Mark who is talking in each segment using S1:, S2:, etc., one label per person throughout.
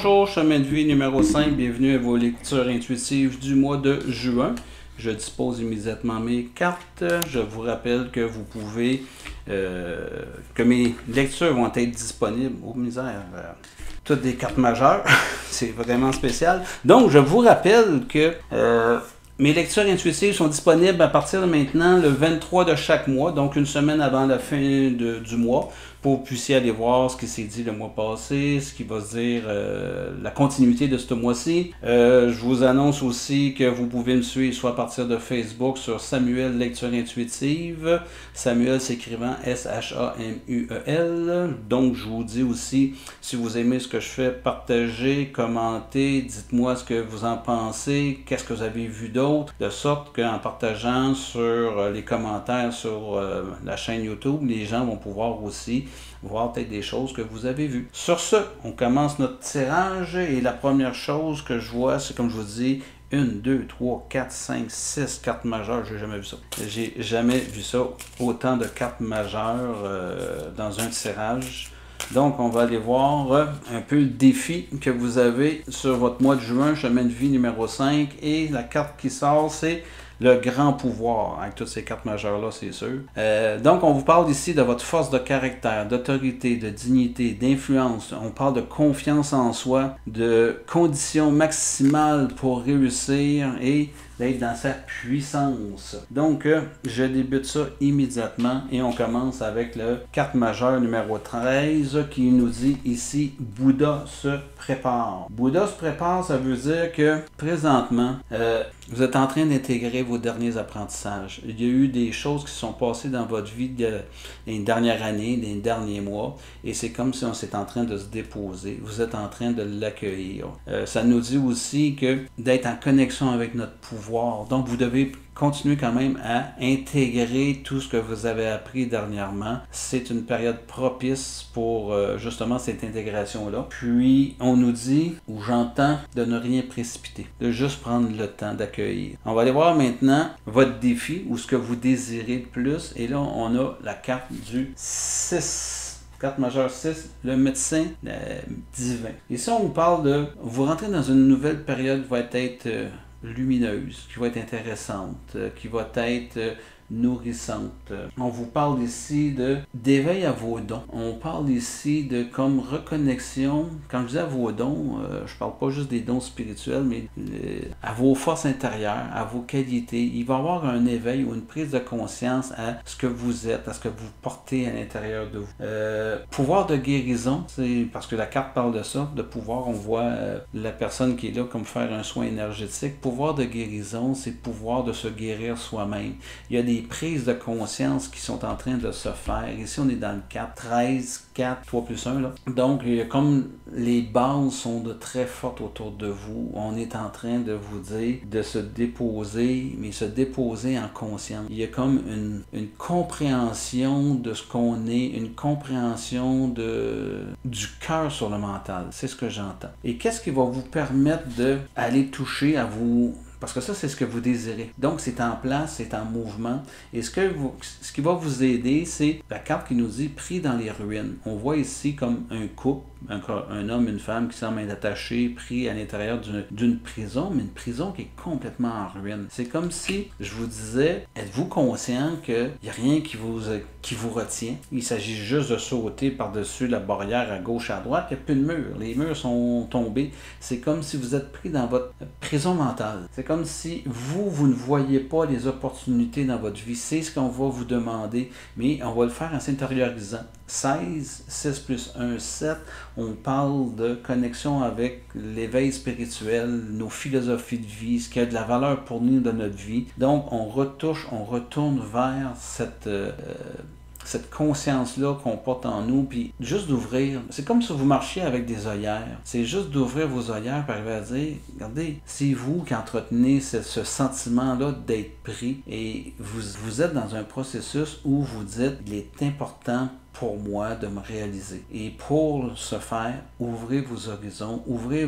S1: Bonjour, chemin de vie numéro 5, bienvenue à vos lectures intuitives du mois de juin. Je dispose immédiatement mes cartes. Je vous rappelle que vous pouvez, que mes lectures vont être disponibles, oh misère, toutes des cartes majeures, c'est vraiment spécial. Donc je vous rappelle que mes lectures intuitives sont disponibles à partir de maintenant, le 23 de chaque mois, donc une semaine avant la fin du mois, pour que vous puissiez aller voir ce qui s'est dit le mois passé, ce qui va se dire la continuité de ce mois-ci. Je vous annonce aussi que vous pouvez me suivre soit à partir de Facebook sur Samuel Lecture Intuitive, Samuel s'écrivant S-H-A-M-U-E-L. Donc je vous dis aussi, si vous aimez ce que je fais, partagez, commentez, dites-moi ce que vous en pensez, qu'est-ce que vous avez vu d'autre, de sorte qu'en partageant sur les commentaires sur la chaîne YouTube, les gens vont pouvoir aussi voir peut-être des choses que vous avez vues. Sur ce, on commence notre tirage et la première chose que je vois, c'est comme je vous dis, 1, 2, 3, 4, 5, 6 cartes majeures. J'ai jamais vu ça. J'ai jamais vu ça. Autant de cartes majeures dans un tirage. Donc, on va aller voir un peu le défi que vous avez sur votre mois de juin, chemin de vie numéro 5. Et la carte qui sort, c'est le grand pouvoir, avec toutes ces cartes majeures-là, c'est sûr. Donc, on vous parle ici de votre force de caractère, d'autorité, de dignité, d'influence. On parle de confiance en soi, de conditions maximales pour réussir et d'être dans sa puissance. Donc, je débute ça immédiatement et on commence avec le carte majeure numéro 13 qui nous dit ici, Bouddha se prépare. Bouddha se prépare, ça veut dire que présentement, vous êtes en train d'intégrer vos derniers apprentissages. Il y a eu des choses qui sont passées dans votre vie les dernières années, les derniers mois, et c'est comme si on s'est en train de se déposer. Vous êtes en train de l'accueillir. Ça nous dit aussi que d'être en connexion avec notre pouvoir. Donc, vous devez continuer quand même à intégrer tout ce que vous avez appris dernièrement. C'est une période propice pour justement cette intégration-là. Puis, on nous dit, ou j'entends, de ne rien précipiter, de juste prendre le temps d'accueillir. On va aller voir maintenant votre défi ou ce que vous désirez le plus. Et là, on a la carte du 6. Carte majeure 6, le médecin divin. Ici, on vous parle de, vous rentrez dans une nouvelle période qui va être lumineuse, qui va être intéressante, qui va être nourrissante. On vous parle ici d'éveil à vos dons. On parle ici de comme reconnexion. Quand je dis à vos dons, je parle pas juste des dons spirituels, mais à vos forces intérieures, à vos qualités. Il va y avoir un éveil ou une prise de conscience à ce que vous êtes, à ce que vous portez à l'intérieur de vous. Pouvoir de guérison, c'est parce que la carte parle de ça, de pouvoir, on voit la personne qui est là comme faire un soin énergétique. Pouvoir de guérison, c'est pouvoir de se guérir soi-même. Il y a des prises de conscience qui sont en train de se faire. Ici, on est dans le 4, 13, 4, 3 plus 1. Là. Donc, comme les bases sont de très fortes autour de vous, on est en train de vous dire de se déposer, mais se déposer en conscience. Il y a comme une compréhension de ce qu'on est, une compréhension du cœur sur le mental. C'est ce que j'entends. Et qu'est-ce qui va vous permettre d'aller toucher à vous? Parce que ça, c'est ce que vous désirez. Donc, c'est en place, c'est en mouvement. Et ce qui va vous aider, c'est la carte qui nous dit « pris dans les ruines ». On voit ici comme un couple, un homme, une femme qui semblent être attachés, pris à l'intérieur d'une prison, mais une prison qui est complètement en ruine. C'est comme si, je vous disais, êtes-vous conscient qu'il n'y a rien qui vous retient? Il s'agit juste de sauter par-dessus la barrière à gauche, à droite. Il n'y a plus de murs. Les murs sont tombés. C'est comme si vous êtes pris dans votre prison mentale. C'est comme si vous ne voyez pas les opportunités dans votre vie. C'est ce qu'on va vous demander, mais on va le faire en s'intériorisant. 16, 6 plus 1, 7, on parle de connexion avec l'éveil spirituel, nos philosophies de vie, ce qui a de la valeur pour nous dans notre vie. Donc, on retourne vers cette conscience-là qu'on porte en nous, puis juste d'ouvrir, c'est comme si vous marchiez avec des œillères. C'est juste d'ouvrir vos œillères pour arriver à dire, regardez, c'est vous qui entretenez ce sentiment-là d'être pris, et vous êtes dans un processus où vous dites, il est important pour moi de me réaliser. Et pour ce faire, ouvrez vos horizons, ouvrez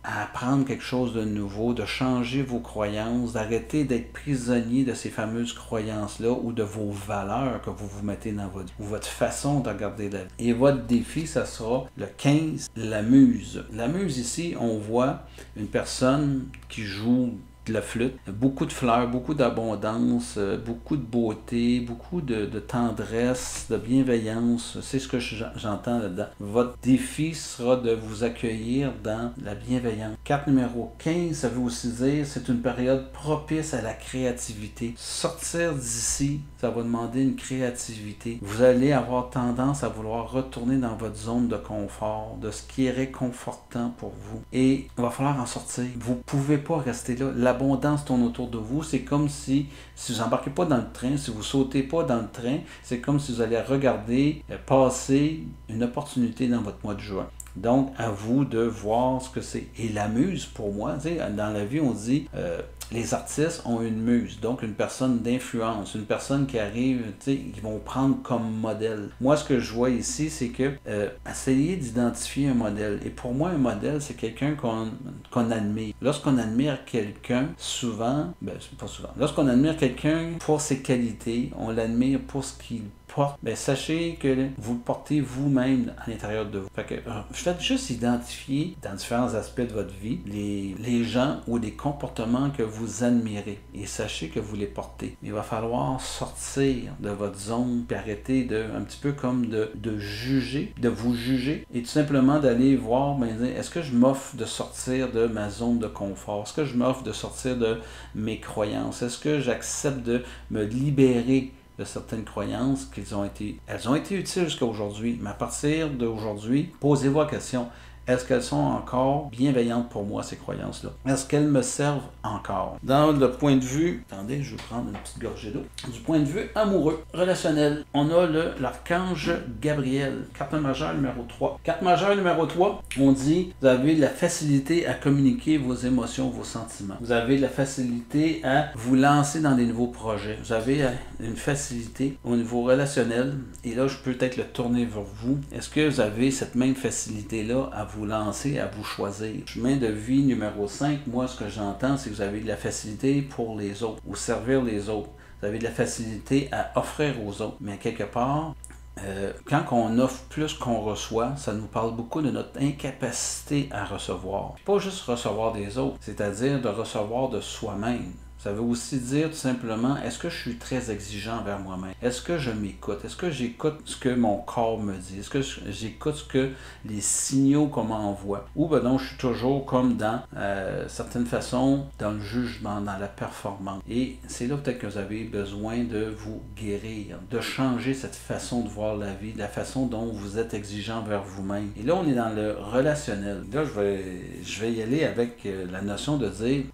S1: à apprendre quelque chose de nouveau, de changer vos croyances, d'arrêter d'être prisonnier de ces fameuses croyances-là ou de vos valeurs que vous vous mettez dans votre vie, ou votre façon de regarder la vie. Et votre défi, ça sera le 15, la muse. La muse ici, on voit une personne qui joue de la flûte, beaucoup de fleurs, beaucoup d'abondance, beaucoup de beauté, beaucoup de tendresse, de bienveillance. C'est ce que j'entends là-dedans. Votre défi sera de vous accueillir dans la bienveillance. Carte numéro 15, ça veut aussi dire c'est une période propice à la créativité. Sortir d'ici, ça va demander une créativité. Vous allez avoir tendance à vouloir retourner dans votre zone de confort, de ce qui est réconfortant pour vous. Et il va falloir en sortir. Vous ne pouvez pas rester là. L'abondance tourne autour de vous. C'est comme si vous n'embarquez pas dans le train, si vous ne sautez pas dans le train, c'est comme si vous allez regarder passer une opportunité dans votre mois de juin. Donc, à vous de voir ce que c'est. Et la muse, pour moi, dans la vie, on dit les artistes ont une muse, donc une personne d'influence, une personne qui arrive, ils vont prendre comme modèle. Moi, ce que je vois ici, c'est que essayer d'identifier un modèle. Et pour moi, un modèle, c'est quelqu'un qu'on admire. Lorsqu'on admire quelqu'un, souvent, pas souvent, lorsqu'on admire quelqu'un pour ses qualités, on l'admire pour ce qu'il porte, sachez que vous le portez vous-même à l'intérieur de vous. Fait que, faites juste identifier dans différents aspects de votre vie les gens ou les comportements que vous admirez et sachez que vous les portez. Il va falloir sortir de votre zone et arrêter un petit peu comme de juger, de vous juger et tout simplement d'aller voir, est-ce que je m'offre de sortir de ma zone de confort? Est-ce que je m'offre de sortir de mes croyances? Est-ce que j'accepte de me libérer de certaines croyances elles ont été utiles jusqu'à aujourd'hui, mais à partir d'aujourd'hui, posez-vous la question, est-ce qu'elles sont encore bienveillantes pour moi, ces croyances-là? Est-ce qu'elles me servent encore? Dans le point de vue, attendez, je vais prendre une petite gorgée d'eau. Du point de vue amoureux, relationnel, on a l'archange Gabriel, carte majeure numéro 3. Carte majeure numéro 3, on dit, vous avez la facilité à communiquer vos émotions, vos sentiments. Vous avez la facilité à vous lancer dans des nouveaux projets. Vous avez une facilité au niveau relationnel, et là, je peux peut-être le tourner vers vous. Est-ce que vous avez cette même facilité-là à vous lancer, à vous choisir? Chemin de vie numéro 5, moi, ce que j'entends, c'est que vous avez de la facilité pour les autres, ou servir les autres. Vous avez de la facilité à offrir aux autres. Mais quelque part, quand on offre plus qu'on reçoit, ça nous parle beaucoup de notre incapacité à recevoir. Pas juste recevoir des autres, c'est-à-dire de recevoir de soi-même. Ça veut aussi dire tout simplement, est-ce que je suis très exigeant envers moi-même? Est-ce que je m'écoute? Est-ce que j'écoute ce que mon corps me dit? Est-ce que j'écoute ce que les signaux qu'on m'envoie? Ou donc je suis toujours comme dans certaines façons, dans le jugement, dans la performance. Et c'est là peut-être que vous avez besoin de vous guérir, de changer cette façon de voir la vie, la façon dont vous êtes exigeant envers vous-même. Et là, on est dans le relationnel. Là, je vais y aller avec la notion de dire,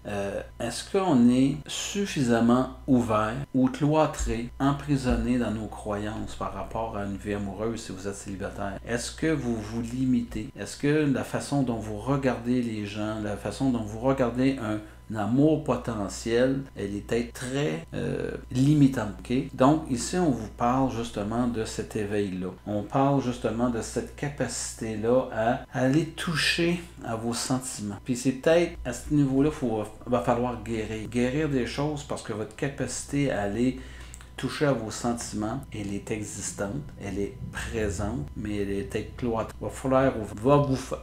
S1: est-ce qu'on est suffisamment ouvert ou cloîtré, emprisonné dans nos croyances par rapport à une vie amoureuse si vous êtes célibataire? Est-ce que vous vous limitez? Est-ce que la façon dont vous regardez les gens, la façon dont vous regardez un amour potentiel, elle est peut-être très limitante. Okay? Donc, ici, on vous parle justement de cet éveil-là. On parle justement de cette capacité-là à aller toucher à vos sentiments. Puis c'est peut-être à ce niveau-là, va falloir guérir. Guérir des choses parce que votre capacité à aller toucher à vos sentiments, elle est existante, elle est présente, mais elle est peut-être cloîtrée.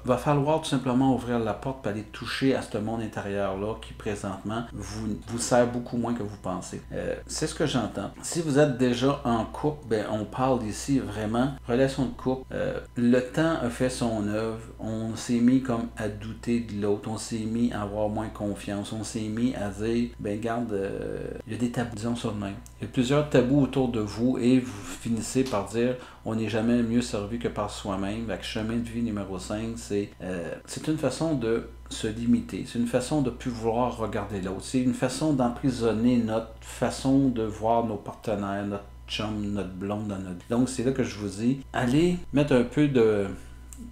S1: Va falloir tout simplement ouvrir la porte pour aller toucher à ce monde intérieur-là qui présentement vous sert beaucoup moins que vous pensez. C'est ce que j'entends. Si vous êtes déjà en couple, on parle ici vraiment relation de couple. Le temps a fait son œuvre. On s'est mis comme à douter de l'autre. On s'est mis à avoir moins confiance. On s'est mis à dire, regarde, il y a des tabous, disons ça de même. Il y a plusieurs tabous autour de vous et vous finissez par dire on n'est jamais mieux servi que par soi-même. Le chemin de vie numéro 5, c'est une façon de se limiter. C'est une façon de ne plus vouloir regarder l'autre. C'est une façon d'emprisonner notre façon de voir nos partenaires, notre chum, notre blonde dans notre vie. Donc c'est là que je vous dis, allez mettre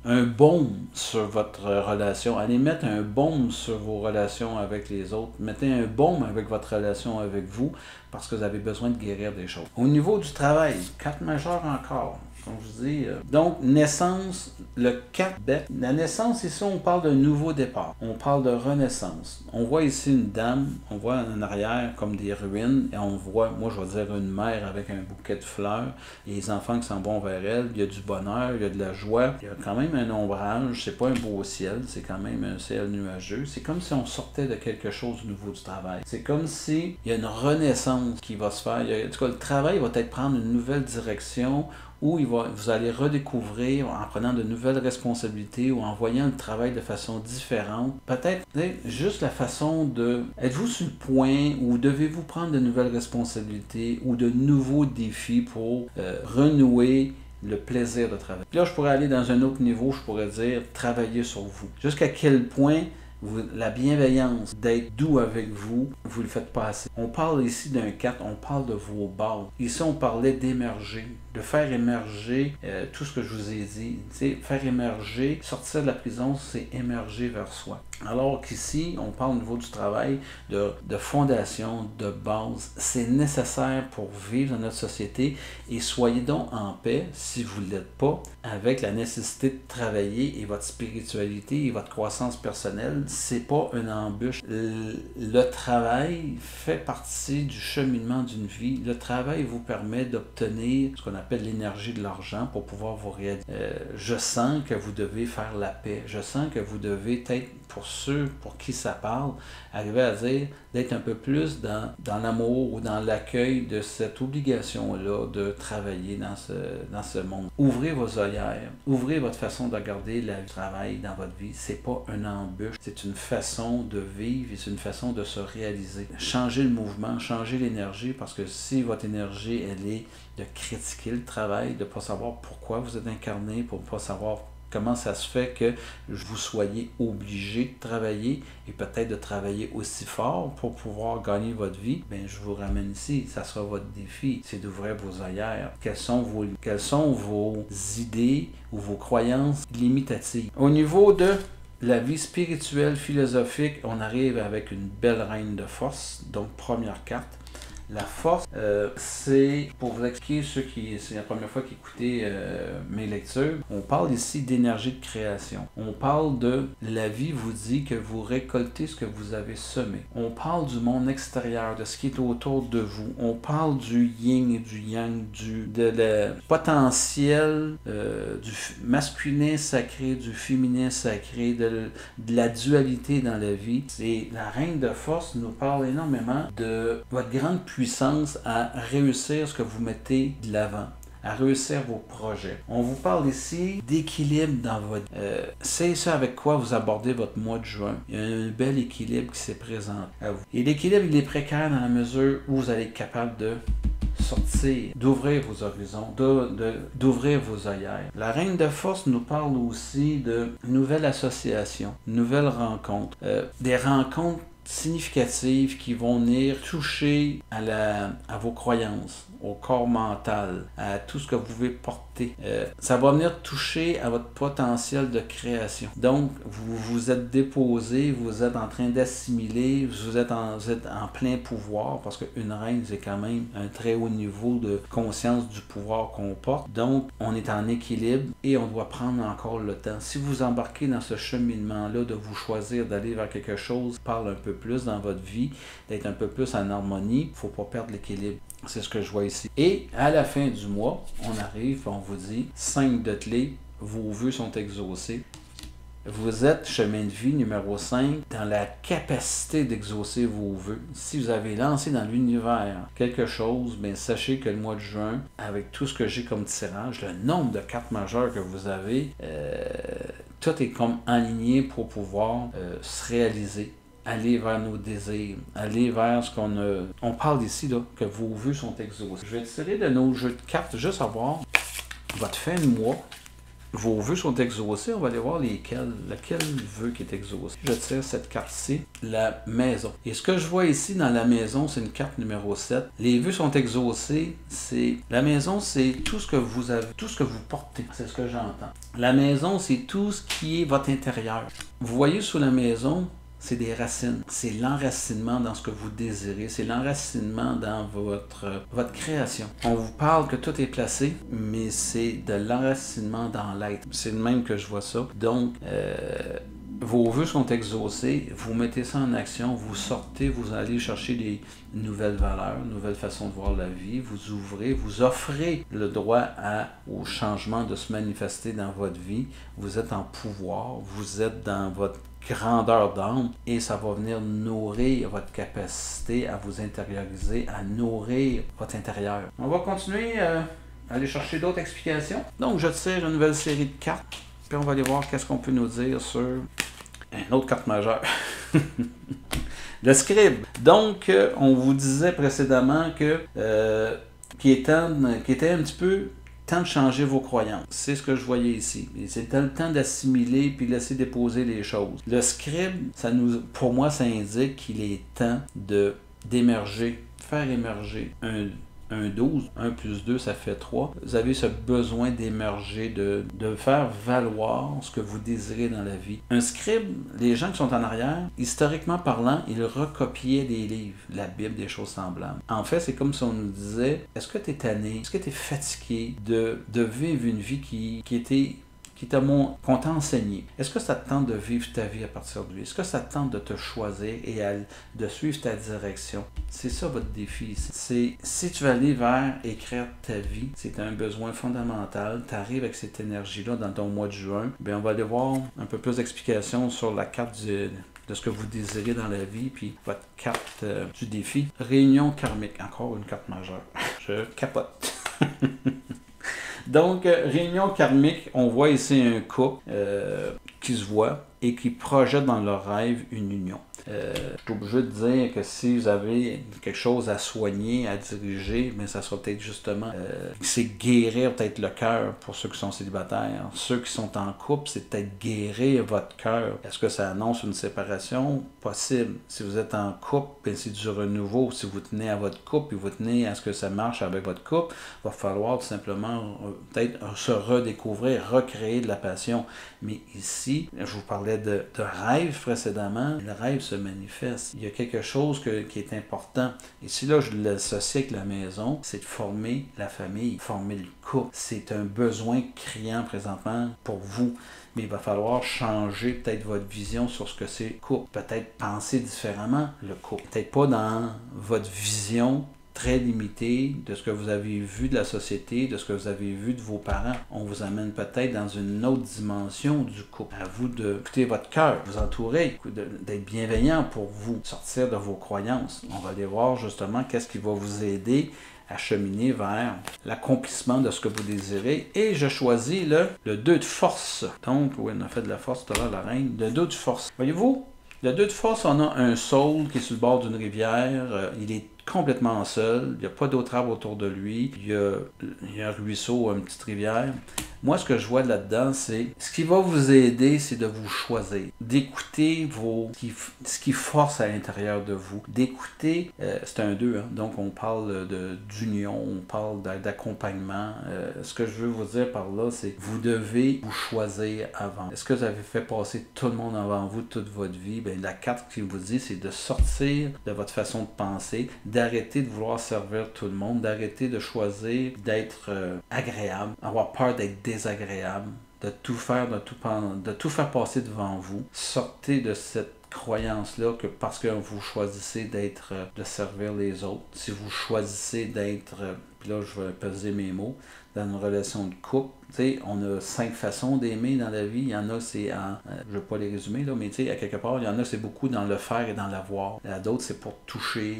S1: un baume sur votre relation. Allez mettre un baume sur vos relations avec les autres. Mettez un baume avec votre relation avec vous parce que vous avez besoin de guérir des choses. Au niveau du travail, carte majeure encore. comme je vous dis. Donc, naissance, le 4 bec. La naissance, ici, on parle d'un nouveau départ. On parle de renaissance. On voit ici une dame, on voit en arrière comme des ruines, et on voit, moi je vais dire une mère avec un bouquet de fleurs, et les enfants qui s'en vont vers elle. Il y a du bonheur, il y a de la joie, il y a quand même un ombrage, c'est pas un beau ciel, c'est quand même un ciel nuageux. C'est comme si on sortait de quelque chose au niveau du travail. C'est comme si il y a une renaissance qui va se faire. En tout cas, le travail va peut-être prendre une nouvelle direction, où vous allez redécouvrir en prenant de nouvelles responsabilités ou en voyant le travail de façon différente. Peut-être juste la façon de... Êtes-vous sur le point où devez-vous prendre de nouvelles responsabilités ou de nouveaux défis pour renouer le plaisir de travailler. Puis là, je pourrais aller dans un autre niveau, je pourrais dire travailler sur vous. Jusqu'à quel point la bienveillance d'être doux avec vous, vous le faites pas assez. On parle ici d'un 4, on parle de vos bases. Ici, on parlait d'émerger, de faire émerger tout ce que je vous ai dit. T'sais, faire émerger, sortir de la prison, c'est émerger vers soi. Alors qu'ici, on parle au niveau du travail de fondation, de base. C'est nécessaire pour vivre dans notre société et soyez donc en paix, si vous ne l'êtes pas, avec la nécessité de travailler et votre spiritualité et votre croissance personnelle. C'est pas une embûche. Le travail fait partie du cheminement d'une vie. Le travail vous permet d'obtenir ce qu'on appelle l'énergie de l'argent pour pouvoir vous réaliser. Je sens que vous devez faire la paix. Je sens que vous devez être, pour ceux pour qui ça parle, arriver à dire d'être un peu plus dans l'amour ou dans l'accueil de cette obligation-là de travailler dans ce monde. Ouvrez vos œillères, ouvrez votre façon de regarder le travail dans votre vie. C'est pas une embûche, c'est une façon de vivre et c'est une façon de se réaliser. Changez le mouvement, changez l'énergie, parce que si votre énergie, elle est de critiquer le travail, de ne pas savoir pourquoi vous êtes incarné, pour ne pas savoir comment ça se fait que vous soyez obligé de travailler et peut-être de travailler aussi fort pour pouvoir gagner votre vie, bien, je vous ramène ici. Ça sera votre défi, c'est d'ouvrir vos œillères. Quelles sont vos idées ou vos croyances limitatives? Au niveau de la vie spirituelle, philosophique, on arrive avec une belle reine de force, donc première carte. La force, c'est, pour vous expliquer c'est la première fois qu'ils écoutaient mes lectures, on parle ici d'énergie de création. On parle de la vie vous dit que vous récoltez ce que vous avez semé. On parle du monde extérieur, de ce qui est autour de vous. On parle du yin et du yang, de le potentiel du masculin sacré, du féminin sacré, de la dualité dans la vie. Et la reine de force nous parle énormément de votre grande puissance à réussir ce que vous mettez de l'avant, à réussir vos projets. On vous parle ici d'équilibre dans votre... c'est ça avec quoi vous abordez votre mois de juin. Il y a un bel équilibre qui s'est présent à vous. Et l'équilibre, il est précaire dans la mesure où vous allez être capable de sortir, d'ouvrir vos horizons, d'ouvrir vos œillères. La reine de force nous parle aussi de nouvelles associations, nouvelles rencontres, des rencontres significatives qui vont venir toucher à vos croyances, au corps mental, à tout ce que vous pouvez porter. Ça va venir toucher à votre potentiel de création. Donc, vous vous êtes déposé, vous êtes en train d'assimiler, vous êtes en plein pouvoir, parce qu'une reine, c'est quand même un très haut niveau de conscience du pouvoir qu'on porte. Donc, on est en équilibre et on doit prendre encore le temps. Si vous embarquez dans ce cheminement-là de vous choisir d'aller vers quelque chose, parle un peu plus dans votre vie, d'être un peu plus en harmonie, il ne faut pas perdre l'équilibre. C'est ce que je vois ici. Et à la fin du mois, on arrive, on vous dit 5 de clés, vos vœux sont exaucés. Vous êtes, chemin de vie numéro 5, dans la capacité d'exaucer vos vœux. Si vous avez lancé dans l'univers quelque chose, bien sachez que le mois de juin, avec tout ce que j'ai comme tirage, le nombre de cartes majeures que vous avez, tout est comme aligné pour pouvoir se réaliser. Aller vers nos désirs, aller vers ce qu'on a. On parle ici là, que vos vœux sont exaucés. Je vais tirer de nos jeux de cartes, juste à voir votre fin de mois. Vos vœux sont exaucés, on va aller voir lesquels. Lequel vœu qui est exaucé. Je tire cette carte-ci, la maison. Et ce que je vois ici dans la maison, c'est une carte numéro 7. Les vœux sont exaucés, c'est... La maison, c'est tout ce que vous avez, tout ce que vous portez. C'est ce que j'entends. La maison, c'est tout ce qui est votre intérieur. Vous voyez sous la maison, c'est des racines. C'est l'enracinement dans ce que vous désirez. C'est l'enracinement dans votre création. On vous parle que tout est placé, mais c'est de l'enracinement dans l'être. C'est le même que je vois ça. Donc, vos vœux sont exaucés, vous mettez ça en action, vous sortez, vous allez chercher des nouvelles valeurs, nouvelles façons de voir la vie, vous ouvrez, vous offrez le droit au changement de se manifester dans votre vie. Vous êtes en pouvoir, vous êtes dans votre grandeur d'âme et ça va venir nourrir votre capacité à vous intérioriser, à nourrir votre intérieur. On va continuer à aller chercher d'autres explications. Donc, je tire une nouvelle série de cartes. Puis on va aller voir qu'est-ce qu'on peut nous dire sur une autre carte majeure. Le scribe. Donc, on vous disait précédemment que qu'il était un petit peu temps de changer vos croyances. C'est ce que je voyais ici. C'était le temps d'assimiler puis laisser déposer les choses. Le scribe, pour moi, ça indique qu'il est temps d'émerger, faire émerger un 12, 1 plus 2, ça fait 3. Vous avez ce besoin d'émerger, de faire valoir ce que vous désirez dans la vie. Un scribe, les gens qui sont en arrière, historiquement parlant, ils recopiaient des livres, la Bible, des choses semblables. En fait, c'est comme si on nous disait, est-ce que tu es tanné, est-ce que tu es fatigué de vivre une vie qu'on t'a enseigné? Est-ce que ça te tente de vivre ta vie à partir de lui? Est-ce que ça te tente de te choisir et de suivre ta direction? C'est ça votre défi. Si tu vas aller vers écrire ta vie, c'est un besoin fondamental. Tu arrives avec cette énergie-là dans ton mois de juin. Bien, on va aller voir un peu plus d'explications sur la carte de ce que vous désirez dans la vie, puis votre carte du défi. Réunion karmique. Encore une carte majeure. Je capote. Donc, réunion karmique, on voit ici un couple qui se voit et qui projette dans leur rêve une union. Je suis obligé de dire que si vous avez quelque chose à soigner, à diriger, mais ça sera peut-être justement, c'est guérir peut-être le cœur pour ceux qui sont célibataires. Ceux qui sont en couple, c'est peut-être guérir votre cœur. Est-ce que ça annonce une séparation? Possible. Si vous êtes en couple, c'est du renouveau. Si vous tenez à votre couple et vous tenez à ce que ça marche avec votre couple, il va falloir tout simplement peut-être se redécouvrir, recréer de la passion. Mais ici, je vous parlais de rêve précédemment. Le rêve se manifeste. Il y a quelque chose qui est important. Et si là, je l'associe avec la maison, c'est de former la famille, former le couple. C'est un besoin criant présentement pour vous. Mais il va falloir changer peut-être votre vision sur ce que c'est le couple. Peut-être penser différemment le couple. Peut-être pas dans votre vision très limité de ce que vous avez vu de la société, de ce que vous avez vu de vos parents. On vous amène peut-être dans une autre dimension du couple. À vous d'écouter votre cœur, vous entourer, d'être bienveillant pour vous, sortir de vos croyances. On va aller voir justement qu'est-ce qui va vous aider à cheminer vers l'accomplissement de ce que vous désirez. Et je choisis le 2 de force. Donc, oui, on a fait de la force tout à l'heure, la reine. Le 2 de force. Voyez-vous, le 2 de force, on a un saule qui est sur le bord d'une rivière. Il est complètement seul. Il n'y a pas d'autre arbre autour de lui. Il y a un ruisseau, une petite rivière. Moi, ce que je vois là-dedans, c'est ce qui va vous aider, c'est de vous choisir, d'écouter ce qui force à l'intérieur de vous, d'écouter, c'est un 2, hein, donc on parle d'union, on parle d'accompagnement. Ce que je veux vous dire par là, c'est que vous devez vous choisir avant. Est-ce que vous avez fait passer tout le monde avant vous toute votre vie? Bien, la carte qui vous dit, c'est de sortir de votre façon de penser, d'arrêter de vouloir servir tout le monde, d'arrêter de choisir d'être agréable, avoir peur d'être désagréable, de tout faire, de tout faire passer devant vous. Sortez de cette croyance-là que parce que vous choisissez de servir les autres, si vous choisissez d'être, puis là je vais peser mes mots, dans une relation de couple, tu sais, on a 5 façons d'aimer dans la vie. Il y en a, c'est je ne vais pas les résumer, là, mais tu sais, à quelque part, il y en a, c'est beaucoup dans le faire et dans l'avoir. D'autres, c'est pour toucher.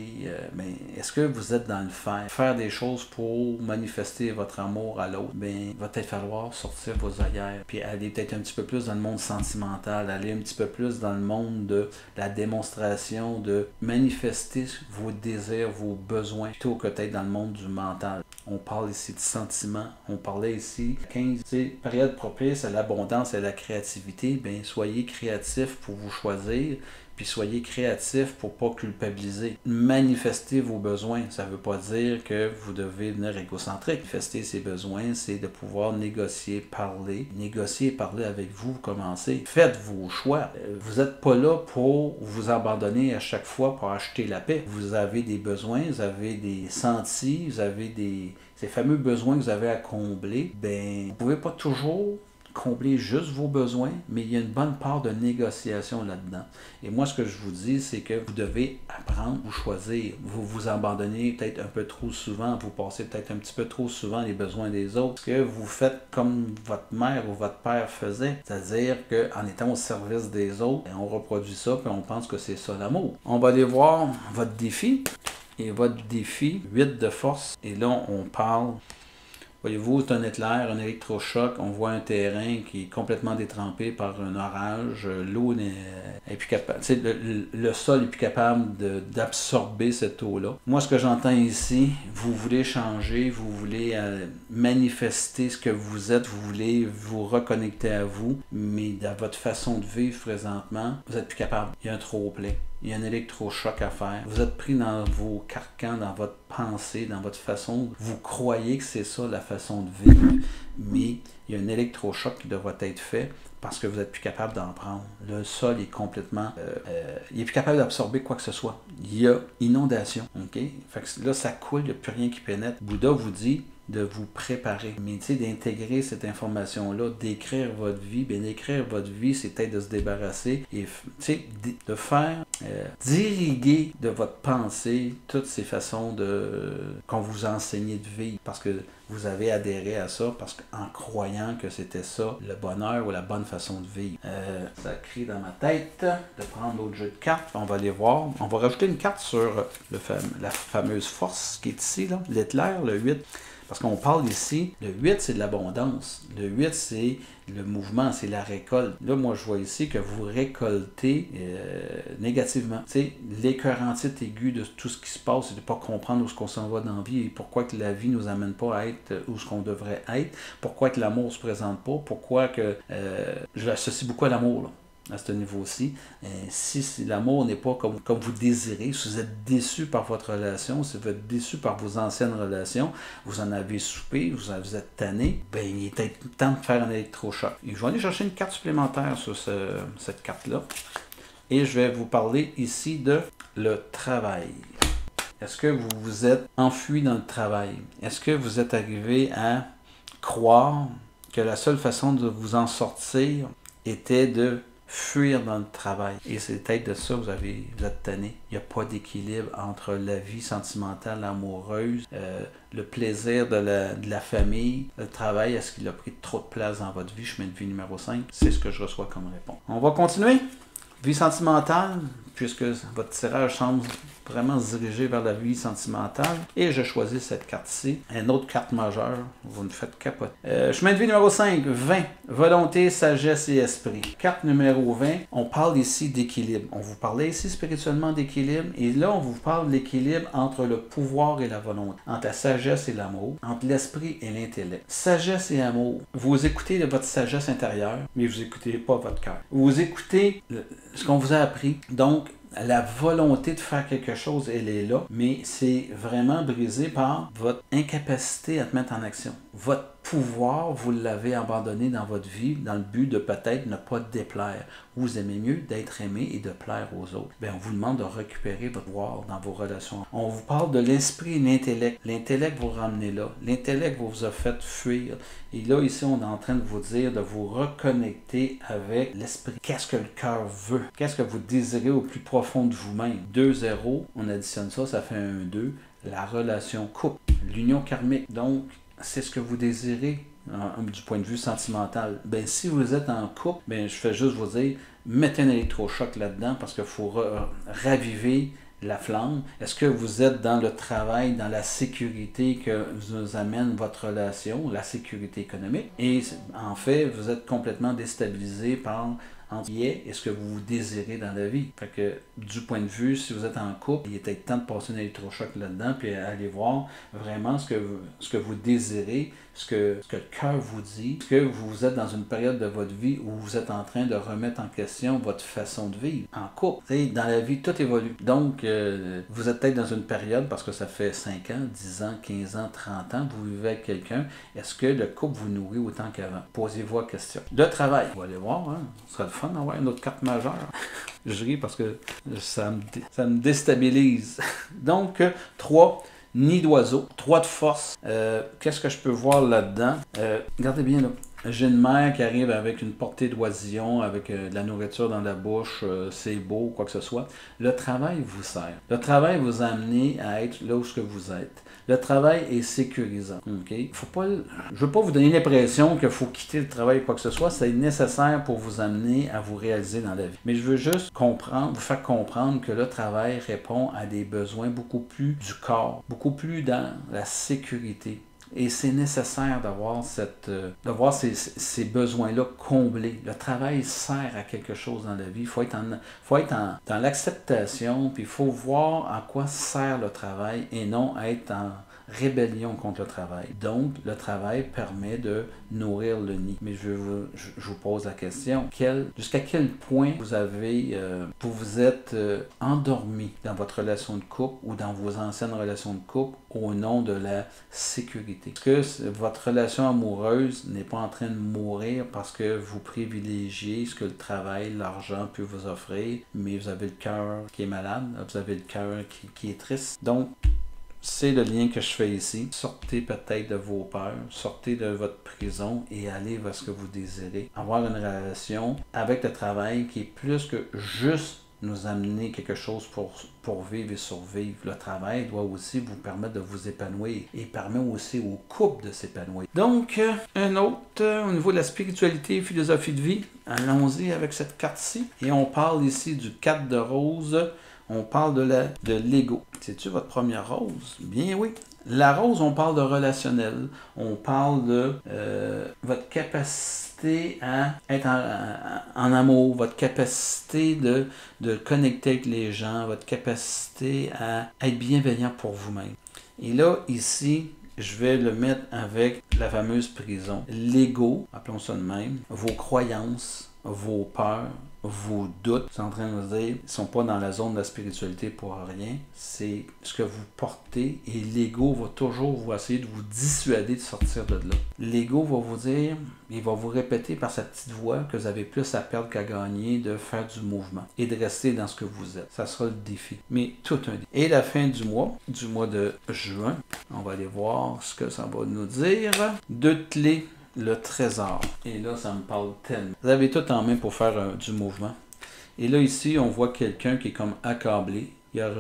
S1: Mais est-ce que vous êtes dans le faire? Faire des choses pour manifester votre amour à l'autre, bien, il va peut-être falloir sortir vos œillères, puis aller peut-être un petit peu plus dans le monde sentimental, aller un petit peu plus dans le monde de la démonstration, de manifester vos désirs, vos besoins, plutôt que peut-être dans le monde du mental. On parle ici de sentiments. On parlait ici, 15, période propice à l'abondance et à la créativité. Bien, soyez créatifs pour vous choisir, puis soyez créatifs pour ne pas culpabiliser. Manifestez vos besoins. Ça ne veut pas dire que vous devez devenir égocentrique. Manifester ses besoins, c'est de pouvoir négocier, parler. Négocier et parler avec vous, commencez. Faites vos choix. Vous n'êtes pas là pour vous abandonner à chaque fois pour acheter la paix. Vous avez des besoins, vous avez des sentis, vous avez ces fameux besoins que vous avez à combler. Ben, vous ne pouvez pas toujours combler juste vos besoins, mais il y a une bonne part de négociation là-dedans. Et moi, ce que je vous dis, c'est que vous devez apprendre ou choisir. Vous vous abandonnez peut-être un peu trop souvent, vous passez peut-être un petit peu trop souvent les besoins des autres, que vous faites comme votre mère ou votre père faisait, c'est-à-dire qu'en étant au service des autres, on reproduit ça, puis on pense que c'est ça l'amour. On va aller voir votre défi. Et votre défi, 8 de force, et là, on parle. Voyez-vous, c'est un éclair, un électrochoc, on voit un terrain qui est complètement détrempé par un orage, l'eau n'est plus capable, le sol n'est plus capable d'absorber cette eau-là. Moi, ce que j'entends ici, vous voulez changer, vous voulez manifester ce que vous êtes, vous voulez vous reconnecter à vous, mais dans votre façon de vivre présentement, vous n'êtes plus capable. Il y a un trop-plein. Il y a un électrochoc à faire. Vous êtes pris dans vos carcans, dans votre pensée, dans votre façon. Vous croyez que c'est ça la façon de vivre, mais il y a un électrochoc qui devrait être fait parce que vous n'êtes plus capable d'en prendre. Le sol est complètement... il n'est plus capable d'absorber quoi que ce soit. Il y a inondation. Okay? Fait que là, ça coule, il n'y a plus rien qui pénètre. Bouddha vous dit de vous préparer. Mais tu sais, d'intégrer cette information-là, d'écrire votre vie, bien d'écrire votre vie, c'est peut-être de se débarrasser et tu sais, de faire, d'irriguer de votre pensée toutes ces façons qu'on vous enseignait de vivre, parce que vous avez adhéré à ça, parce qu'en croyant que c'était ça, le bonheur ou la bonne façon de vivre. Ça crie dans ma tête de prendre l'autre jeu de cartes, on va aller voir. On va rajouter une carte sur la fameuse force qui est ici, l'éclair, le 8. Parce qu'on parle ici, le 8, c'est de l'abondance. Le 8, c'est le mouvement, c'est la récolte. Là, moi, je vois ici que vous récoltez négativement. Tu sais, l'écœurantite aiguë de tout ce qui se passe, c'est de ne pas comprendre où est-ce qu'on s'en va dans la vie et pourquoi que la vie ne nous amène pas à être où ce qu'on devrait être, pourquoi que l'amour ne se présente pas, pourquoi que... je l'associe beaucoup à l'amour, là. À ce niveau-ci. Si l'amour n'est pas comme vous désirez, si vous êtes déçu par votre relation, si vous êtes déçu par vos anciennes relations, vous en avez soupé, vous êtes tanné, ben il est peut-être temps de faire un électrochoc. Et je vais aller chercher une carte supplémentaire sur cette carte-là. Et je vais vous parler ici de le travail. Est-ce que vous vous êtes enfui dans le travail? Est-ce que vous êtes arrivé à croire que la seule façon de vous en sortir était de fuir dans le travail? Et c'est peut-être de ça vous êtes tanné. Il n'y a pas d'équilibre entre la vie sentimentale, amoureuse, le plaisir de la famille, le travail. Est-ce qu'il a pris trop de place dans votre vie? Chemin de vie numéro 5. C'est ce que je reçois comme réponse. On va continuer. Vie sentimentale, puisque votre tirage semble vraiment se diriger vers la vie sentimentale. Et je choisis cette carte-ci. Une autre carte majeure. Vous me faites capoter. Chemin de vie numéro 5, 20. Volonté, sagesse et esprit. Carte numéro 20. On parle ici d'équilibre. On vous parlait ici spirituellement d'équilibre. Et là, on vous parle de l'équilibre entre le pouvoir et la volonté. Entre la sagesse et l'amour. Entre l'esprit et l'intellect. Sagesse et amour. Vous écoutez de votre sagesse intérieure, mais vous n'écoutez pas votre cœur. Vous écoutez ce qu'on vous a appris. Donc, la volonté de faire quelque chose, elle est là, mais c'est vraiment brisé par votre incapacité à te mettre en action. Votre pouvoir, vous l'avez abandonné dans votre vie dans le but de peut-être ne pas déplaire. Vous aimez mieux d'être aimé et de plaire aux autres. Bien, on vous demande de récupérer votre pouvoir dans vos relations. On vous parle de l'esprit et l'intellect. L'intellect vous ramenez là. L'intellect vous a fait fuir. Et là, ici, on est en train de vous dire de vous reconnecter avec l'esprit. Qu'est-ce que le cœur veut? Qu'est-ce que vous désirez au plus profond de vous-même? 2-0, on additionne ça, ça fait 1-2. La relation couple, l'union karmique. Donc, c'est ce que vous désirez du point de vue sentimental. Ben, si vous êtes en couple, ben, je fais juste vous dire, mettez un électrochoc là-dedans parce qu'il faut raviver la flamme. Est-ce que vous êtes dans le travail, dans la sécurité que vous amène votre relation, la sécurité économique? Et en fait, vous êtes complètement déstabilisé par et ce que vous désirez dans la vie. Fait que du point de vue, si vous êtes en couple, il est peut-être temps de passer un électrochoc là-dedans, puis aller voir vraiment ce que vous désirez ce que le cœur vous dit, que vous êtes dans une période de votre vie où vous êtes en train de remettre en question votre façon de vivre. En couple, dans la vie, tout évolue. Donc, vous êtes peut-être dans une période, parce que ça fait 5 ans, 10 ans, 15 ans, 30 ans, vous vivez avec quelqu'un, est-ce que le couple vous nourrit autant qu'avant? Posez-vous la question. Le travail, on va aller voir, hein? Ce sera le fun d'avoir une autre carte majeure. Je ris parce que ça me déstabilise. Donc, 3, nid d'oiseau, 3 de force. Qu'est-ce que je peux voir là-dedans? Regardez bien là. J'ai une mère qui arrive avec une portée d'oisillon, avec de la nourriture dans la bouche, c'est beau, quoi que ce soit. Le travail vous sert. Le travail vous a amené à être là où vous êtes. Le travail est sécurisant. Okay? Je ne veux pas vous donner l'impression qu'il faut quitter le travail, quoi que ce soit. C'est nécessaire pour vous amener à vous réaliser dans la vie. Mais je veux juste vous faire comprendre que le travail répond à des besoins beaucoup plus du corps, beaucoup plus dans la sécurité. Et c'est nécessaire d'avoir ces besoins-là comblés. Le travail sert à quelque chose dans la vie. Il faut être dans l'acceptation, puis il faut voir à quoi sert le travail et non être en rébellion contre le travail. Donc, le travail permet de nourrir le nid. Mais je vous pose la question, jusqu'à quel point vous vous êtes endormi dans votre relation de couple ou dans vos anciennes relations de couple au nom de la sécurité? Que votre relation amoureuse n'est pas en train de mourir parce que vous privilégiez ce que le travail, l'argent peut vous offrir, mais vous avez le cœur qui est malade, vous avez le cœur qui est triste. Donc, c'est le lien que je fais ici. Sortez peut-être de vos peurs, sortez de votre prison et allez vers ce que vous désirez. Avoir une relation avec le travail qui est plus que juste nous amener quelque chose pour vivre et survivre. Le travail doit aussi vous permettre de vous épanouir et permet aussi au couple de s'épanouir. Donc, un autre, au niveau de la spiritualité et philosophie de vie, allons-y avec cette carte-ci. Et on parle ici du 4 de rose. On parle de l'ego. C'est-tu votre première rose? Bien oui. La rose, on parle de relationnel. On parle de votre capacité à être en amour, votre capacité de connecter avec les gens, votre capacité à être bienveillant pour vous-même. Et là, ici, je vais le mettre avec la fameuse prison. L'ego, appelons ça de même, vos croyances, vos peurs, vos doutes, c'est en train de vous dire, ils ne sont pas dans la zone de la spiritualité pour rien, c'est ce que vous portez et l'ego va toujours essayer de vous dissuader de sortir de là. L'ego va vous dire, il va vous répéter par sa petite voix que vous avez plus à perdre qu'à gagner de faire du mouvement et de rester dans ce que vous êtes. Ça sera le défi. Mais tout un défi. Et la fin du mois de juin, on va aller voir ce que ça va nous dire. 2 clés. Le trésor. Et là, ça me parle tellement. Vous avez tout en main pour faire du mouvement. Et là, ici, on voit quelqu'un qui est comme accablé. Il a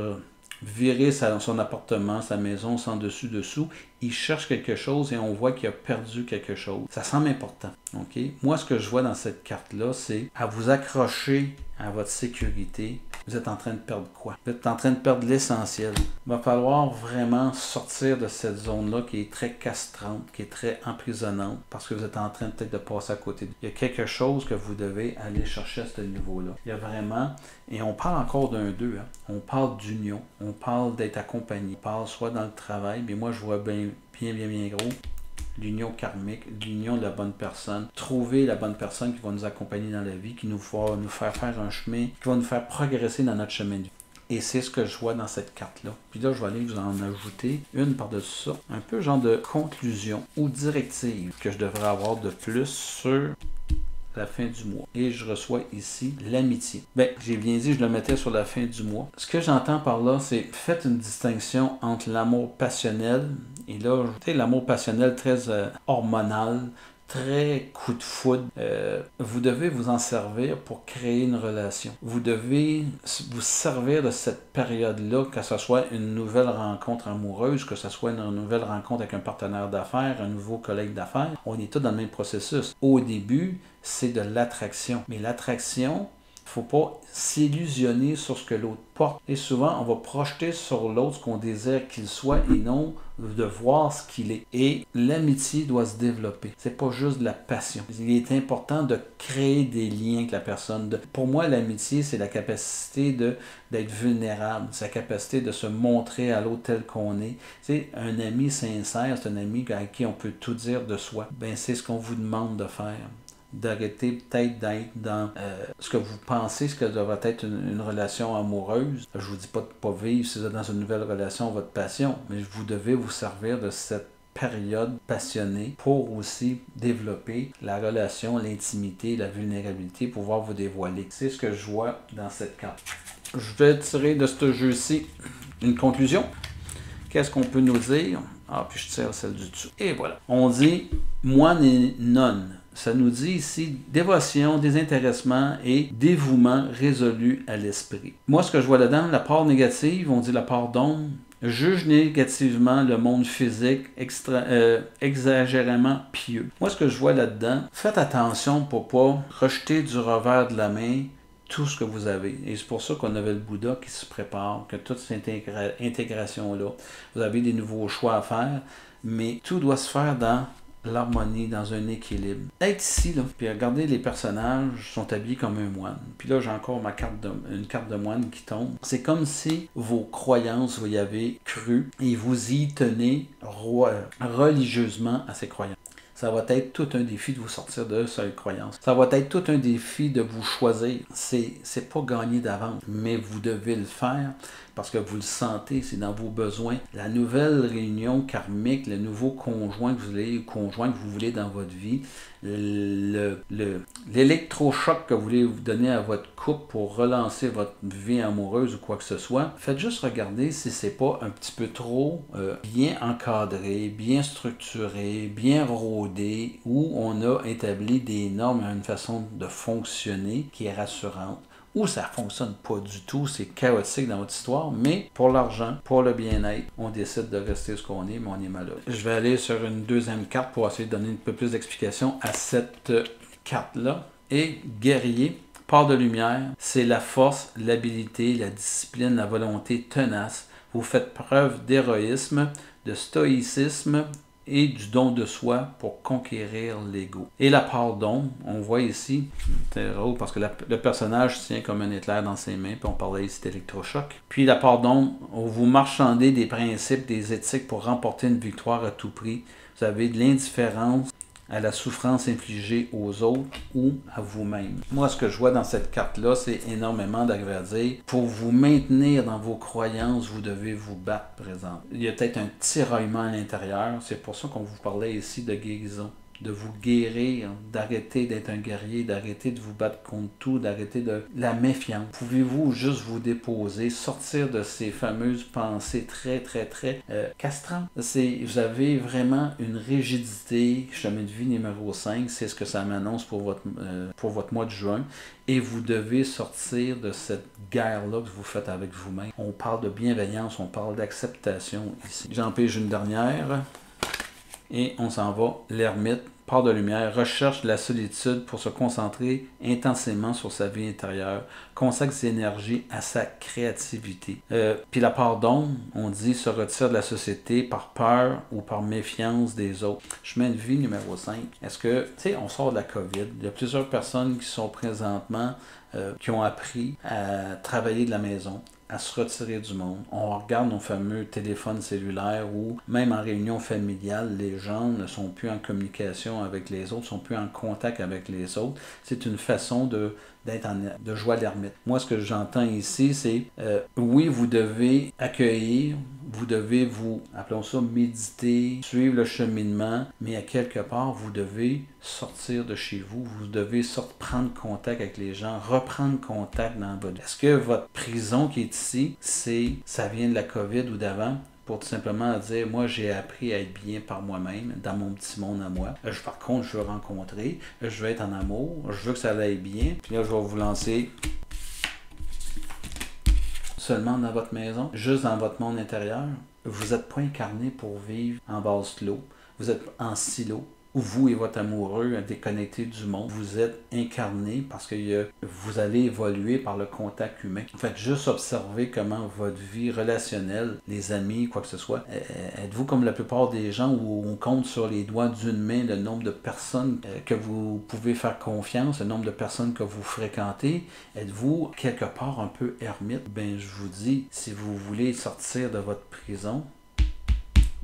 S1: viré son appartement, sa maison sans dessus-dessous. Il cherche quelque chose et on voit qu'il a perdu quelque chose. Ça semble important. Okay? Moi, ce que je vois dans cette carte-là, c'est à vous accrocher à votre sécurité. Vous êtes en train de perdre quoi? Vous êtes en train de perdre l'essentiel. Il va falloir vraiment sortir de cette zone-là qui est très castrante, qui est très emprisonnante, parce que vous êtes en train peut-être de passer à côté. Il y a quelque chose que vous devez aller chercher à ce niveau-là. Il y a vraiment, et on parle encore d'un 2, hein? On parle d'union, on parle d'être accompagné, on parle soit dans le travail, mais moi je vois bien gros, l'union karmique, l'union de la bonne personne, trouver la bonne personne qui va nous accompagner dans la vie, qui va nous faire un chemin, qui va nous faire progresser dans notre chemin de vie. Et c'est ce que je vois dans cette carte-là. Puis là, je vais aller vous en ajouter une par-dessus ça. Un peu genre de conclusion ou directive que je devrais avoir de plus sur la fin du mois. Et je reçois ici l'amitié. Bien, j'ai bien dit, je le mettais sur la fin du mois. Ce que j'entends par là, c'est faites une distinction entre l'amour passionnel et là, l'amour passionnel très hormonal, très coup de foudre. Vous devez vous en servir pour créer une relation. Vous devez vous servir de cette période-là, que ce soit une nouvelle rencontre amoureuse, que ce soit une nouvelle rencontre avec un partenaire d'affaires, un nouveau collègue d'affaires. On est tous dans le même processus. Au début, c'est de l'attraction. Mais l'attraction faut pas s'illusionner sur ce que l'autre porte. Et souvent, on va projeter sur l'autre ce qu'on désire qu'il soit et non de voir ce qu'il est. Et l'amitié doit se développer. C'est pas juste de la passion. Il est important de créer des liens avec la personne. Pour moi, l'amitié, c'est la capacité d'être vulnérable, sa capacité de se montrer à l'autre tel qu'on est. C'est un ami sincère, c'est un ami à qui on peut tout dire de soi. Ben, c'est ce qu'on vous demande de faire. D'arrêter peut-être d'être dans ce que vous pensez, ce que devrait être une relation amoureuse. Je vous dis pas de ne pas vivre si vous êtes dans une nouvelle relation votre passion, mais vous devez vous servir de cette période passionnée pour aussi développer la relation, l'intimité, la vulnérabilité, pouvoir vous dévoiler. C'est ce que je vois dans cette carte. Je vais tirer de ce jeu-ci une conclusion. Qu'est-ce qu'on peut nous dire? Ah, puis je tire celle du dessus. Et voilà. On dit moine et nonne. Ça nous dit ici dévotion, désintéressement et dévouement résolu à l'esprit. Moi, ce que je vois là-dedans, la part négative, on dit la part d'ombre, juge négativement le monde physique, exagérément pieux. Moi, ce que je vois là-dedans, faites attention pour ne pas rejeter du revers de la main tout ce que vous avez. Et c'est pour ça qu'on avait le Bouddha qui se prépare, que toute cette intégration-là, vous avez des nouveaux choix à faire, mais tout doit se faire dans l'harmonie, dans un équilibre. Être ici, là, puis regardez, les personnages sont habillés comme un moine. Puis là, j'ai encore une carte de moine qui tombe. C'est comme si vos croyances, vous y avez cru, et vous y tenez religieusement à ces croyances. Ça va être tout un défi de vous sortir de cette croyance. Ça va être tout un défi de vous choisir. C'est pas gagné d'avance, mais vous devez le faire parce que vous le sentez, c'est dans vos besoins. La nouvelle réunion karmique, le nouveau conjoint que vous voulez, conjoint que vous voulez dans votre vie, l'électrochoc que vous voulez vous donner à votre couple pour relancer votre vie amoureuse ou quoi que ce soit, faites juste regarder si c'est pas un petit peu trop bien encadré, bien structuré, bien rodé, où on a établi des normes et une façon de fonctionner qui est rassurante. Ou ça ne fonctionne pas du tout, c'est chaotique dans votre histoire, mais pour l'argent, pour le bien-être, on décide de rester ce qu'on est, mais on est malheureux. Je vais aller sur une deuxième carte pour essayer de donner un peu plus d'explication à cette carte-là. Et guerrier, part de lumière, c'est la force, l'habilité, la discipline, la volonté tenace. Vous faites preuve d'héroïsme, de stoïcisme, et du don de soi pour conquérir l'ego. Et la part d'ombre, on voit ici, c'est drôle parce que le personnage tient comme un éclair dans ses mains, puis on parlait ici d'électrochoc. Puis la part d'ombre, vous marchandez des principes, des éthiques pour remporter une victoire à tout prix. Vous avez de l'indifférence à la souffrance infligée aux autres ou à vous-même. Moi, ce que je vois dans cette carte-là, c'est énormément d'arriver à dire, pour vous maintenir dans vos croyances, vous devez vous battre présent. Il y a peut-être un tiraillement à l'intérieur, c'est pour ça qu'on vous parlait ici de guérison. De vous guérir, d'arrêter d'être un guerrier, d'arrêter de vous battre contre tout, d'arrêter de la méfiance. Pouvez-vous juste vous déposer, sortir de ces fameuses pensées très castrantes? Vous avez vraiment une rigidité, chemin de vie numéro 5, c'est ce que ça m'annonce pour votre mois de juin, et vous devez sortir de cette guerre-là que vous faites avec vous-même. On parle de bienveillance, on parle d'acceptation ici. J'en pige une dernière. Et on s'en va, l'ermite, part de lumière, recherche la solitude pour se concentrer intensément sur sa vie intérieure, consacre ses énergies à sa créativité. Puis la part d'ombre, on dit, se retire de la société par peur ou par méfiance des autres. Chemin de vie numéro 5. Est-ce que, tu sais, on sort de la COVID, il y a plusieurs personnes qui sont présentement, qui ont appris à travailler de la maison, à se retirer du monde. On regarde nos fameux téléphones cellulaires où, même en réunion familiale, les gens ne sont plus en communication avec les autres, ne sont plus en contact avec les autres. C'est une façon de jouer à l'ermite. Moi, ce que j'entends ici, c'est oui, vous devez accueillir, vous devez appelons ça méditer, suivre le cheminement, mais à quelque part, vous devez sortir de chez vous, vous devez prendre contact avec les gens, reprendre contact dans votre vie. Est-ce que votre prison qui est ici, ça vient de la COVID ou d'avant? Pour tout simplement dire, moi j'ai appris à être bien par moi-même, dans mon petit monde à moi. Par contre, je veux rencontrer, je veux être en amour, je veux que ça aille bien. Puis là, je vais vous lancer seulement dans votre maison, juste dans votre monde intérieur. Vous n'êtes pas incarné pour vivre en vase clos, vous êtes en silo, vous et votre amoureux déconnectés du monde. Vous êtes incarné parce que vous allez évoluer par le contact humain. Faites juste observer comment votre vie relationnelle, les amis, quoi que ce soit, êtes-vous comme la plupart des gens où on compte sur les doigts d'une main le nombre de personnes que vous pouvez faire confiance, le nombre de personnes que vous fréquentez? Êtes-vous quelque part un peu ermite? Ben, je vous dis, si vous voulez sortir de votre prison,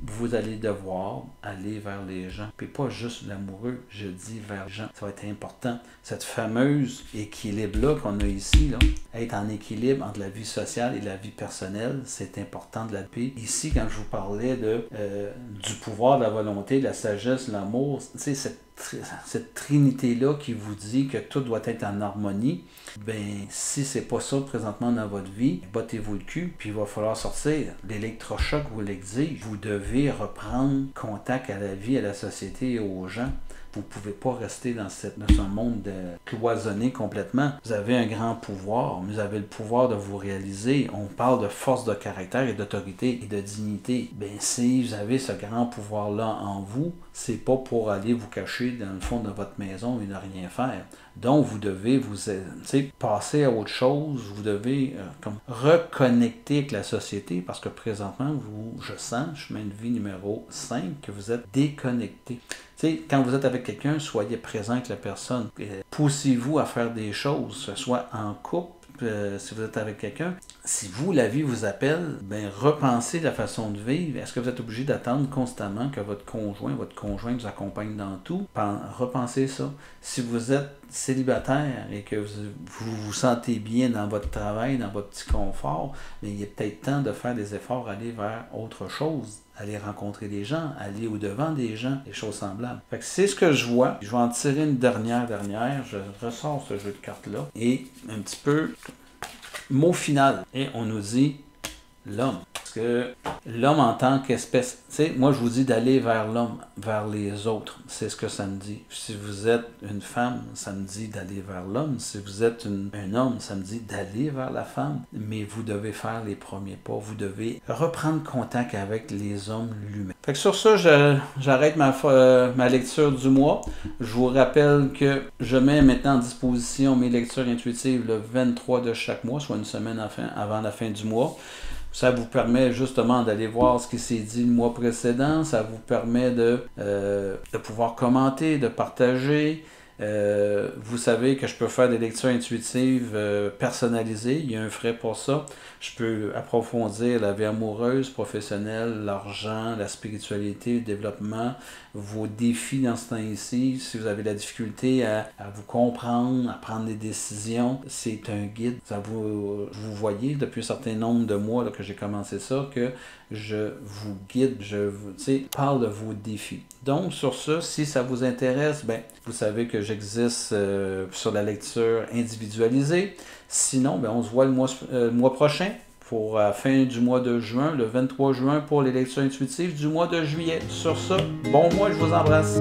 S1: vous allez devoir aller vers les gens. Puis pas juste l'amoureux, je dis vers les gens. Ça va être important. Cette fameuse équilibre-là qu'on a ici, là, être en équilibre entre la vie sociale et la vie personnelle, c'est important de la paix. Ici, quand je vous parlais du pouvoir de la volonté, de la sagesse, de l'amour, tu sais, cette trinité-là qui vous dit que tout doit être en harmonie, ben si c'est pas ça présentement dans votre vie, battez-vous le cul, puis il va falloir sortir. L'électrochoc vous l'exige. Vous devez reprendre contact à la vie, à la société et aux gens. Vous ne pouvez pas rester dans ce monde cloisonné complètement. Vous avez un grand pouvoir, vous avez le pouvoir de vous réaliser. On parle de force de caractère et d'autorité et de dignité. Ben, si vous avez ce grand pouvoir-là en vous, c'est pas pour aller vous cacher dans le fond de votre maison et ne rien faire. Donc, vous devez passer à autre chose, vous devez reconnecter avec la société parce que présentement, je sens, chemin de vie numéro 5, que vous êtes déconnecté. Quand vous êtes avec quelqu'un, soyez présent avec la personne. Poussez-vous à faire des choses, que ce soit en couple, si vous êtes avec quelqu'un. Si vous, la vie vous appelle, ben repensez la façon de vivre. Est-ce que vous êtes obligé d'attendre constamment que votre conjoint vous accompagne dans tout? Repensez ça. Si vous êtes célibataire et que vous vous sentez bien dans votre travail, dans votre petit confort, mais il est peut-être temps de faire des efforts, aller vers autre chose. Aller rencontrer des gens, aller au-devant des gens, des choses semblables. Fait que c'est ce que je vois. Je vais en tirer une dernière. Je ressors ce jeu de cartes-là. Et un petit peu, mot final. Et on nous dit l'homme. Parce que l'homme en tant qu'espèce, moi je vous dis d'aller vers l'homme, vers les autres. C'est ce que ça me dit. Si vous êtes une femme, ça me dit d'aller vers l'homme. Si vous êtes un homme, ça me dit d'aller vers la femme. Mais vous devez faire les premiers pas. Vous devez reprendre contact avec les hommes l'humain. Fait que sur ça, j'arrête ma lecture du mois. Je vous rappelle que je mets maintenant en disposition mes lectures intuitives le 23 de chaque mois, soit une semaine avant la fin du mois. Ça vous permet justement d'aller voir ce qui s'est dit le mois précédent. Ça vous permet de pouvoir commenter, de partager. Vous savez que je peux faire des lectures intuitives personnalisées. Il y a un frais pour ça. Je peux approfondir la vie amoureuse, professionnelle, l'argent, la spiritualité, le développement, vos défis dans ce temps-ci. Si vous avez la difficulté à vous comprendre, à prendre des décisions, c'est un guide. Vous voyez depuis un certain nombre de mois là, que j'ai commencé ça, que je vous guide, je vous parle de vos défis. Donc, sur ça, si ça vous intéresse, ben, vous savez que j'existe sur la lecture individualisée. Sinon, ben, on se voit le mois prochain pour la fin du mois de juin, le 23 juin pour les lectures intuitives du mois de juillet. Sur ça, bon mois, je vous embrasse.